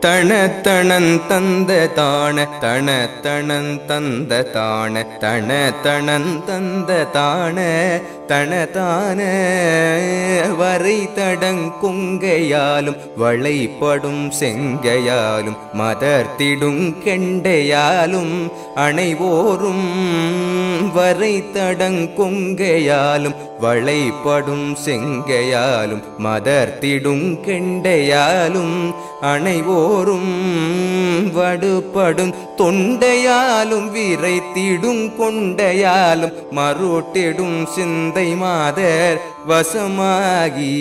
தணத்தணன் தந்த தான தணத்தணன் தந்த தான தணத்தணன் தந்த தான தனதான வரை தடங்கொங்கையாலும் வளைப்படும் செங்கையாலும் மதர்த்திடும் கெண்டையாலும் அணைவோரும் வரை தடங்கொங்கையாலும் வளைப்படும் செங்கையாலும் மதர்த்திடும் கெண்டையாலும் அணைவோரும் வடுபடும் தொண்டையாலும் விரைத்திடும் கொண்டையாலும் மருட்டிடும் சிந்தை மாதர் வசமாகி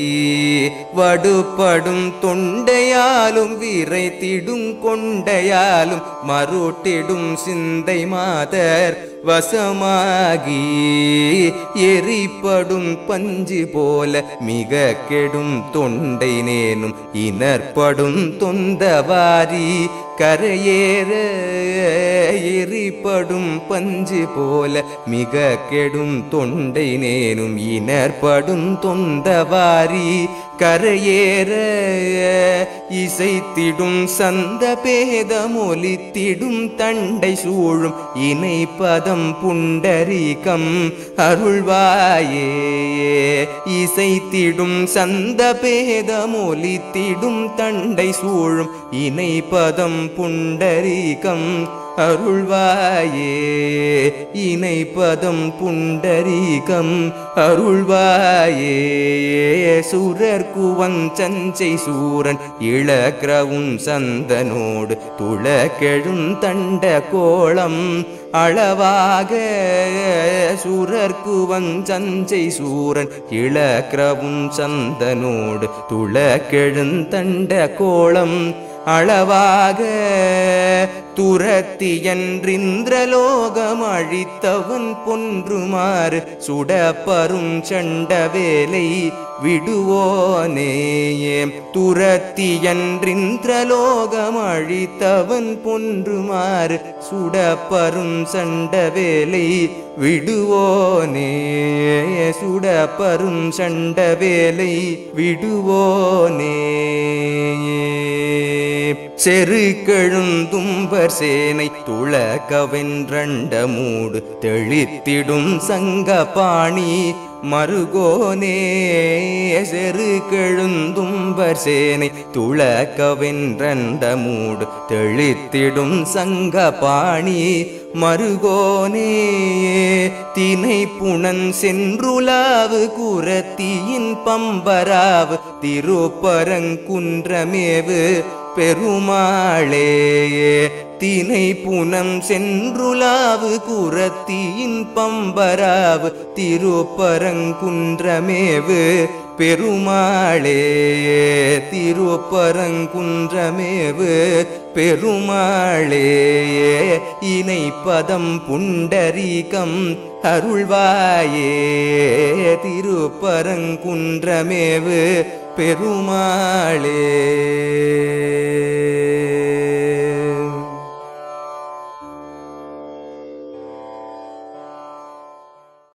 வடுபடும் தொண்டையாலும் விரைத்திடும் கொண்டையாலும் மருட்டிடும் சிந்தை மாதர் வசமாகி எரிப்படும் பஞ்சு போல மிக கெடும் தொண்டை நேனும் இனற்படும் தொந்தவாரி கரையேற எரிப்படும் பஞ்சு போல மிக கெடும் தொண்டை நேனும் இனற்படும் தொந்தவாரி கரையேற இசைத்திடும் சந்த பேதம் ஒலித்திடும் தண்டை சூழும் இணை பதம் புண்டரீகம் அருள்வாயே இசைத்திடும் சந்த பேதம் ஒலித்திடும் தண்டை சூழும் இணை பதம் புண்டரீகம் அருள்வாயே இணை பதம் புண்டரீகம் அருள்வாயே சூரர் குவஞ்சஞ்சை சூரன் இளக்கிரவும் சந்தனோடு துளக்கெழும் தண்ட கோலம் அளவாக சூரர் குவஞ்சஞ்சை சூரன் இளக்கிரவும் சந்தனோடு துளக்கெழும் தண்ட கோலம் அளவாக துரத்தியன்றிந்திரலோகம் அழித்தவன் பொன்றுமாறு சுடப்பரும் சண்டவேலை விடுவோனேயே துரத்தியன்றிந்திரலோகம் அழித்தவன் பொன்றுமாறு சுடப்பரும் சண்டவேலை விடுவோனே சுடப்பரும் சண்டவேலை விடுவோனே செருக்கெழுந்தும்பர் சேனை துளக்கவென்றண்ட மூடு தெளித்திடும் சங்கபாணி மருகோனே செருக்கெழுந்தும்பர் சேனை துளக்கவென்றண்ட மூடு தெளித்திடும் சங்கபாணி மருகோனே தினை புனன் சென்றுலாவு குரத்தியின் பம்பராவு திருப்பரங்குன்றமேவு பெருமாளே தினை புனம் சென்றுலாவு குரத்தியின் பம்பராவு திருப்பரங்குன்றமேவு பெருமாளே திருப்பரங்குன்றமேவு பெருமாளே இணை பதம் புண்டரீகம் அருள்வாயே திருப்பரங்குன்றமேவு பெருமாளே.